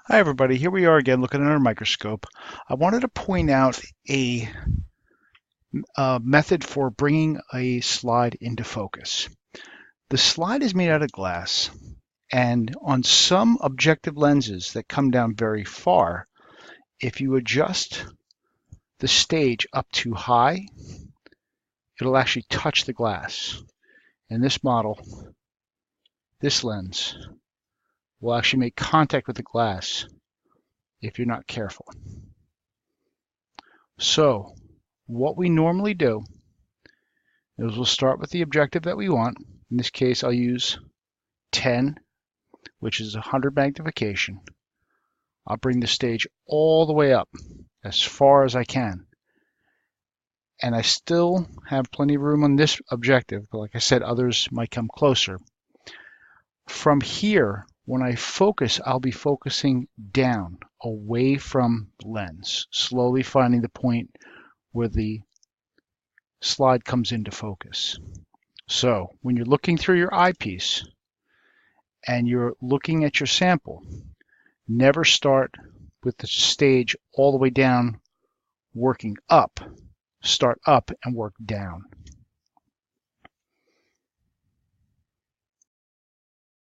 Hi everybody, here we are again looking at our microscope. I wanted to point out a method for bringing a slide into focus. The slide is made out of glass, and on some objective lenses that come down very far, if you adjust the stage up too high, it'll actually touch the glass. In this model, this lens will actually make contact with the glass if you're not careful. So what we normally do is we'll start with the objective that we want. In this case, I'll use 10, which is 100 magnification. I'll bring the stage all the way up as far as I can. And I still have plenty of room on this objective, but like I said, others might come closer. From here, when I focus, I'll be focusing down, away from the lens, slowly finding the point where the slide comes into focus. So when you're looking through your eyepiece and you're looking at your sample, never start with the stage all the way down, working up. Start up and work down.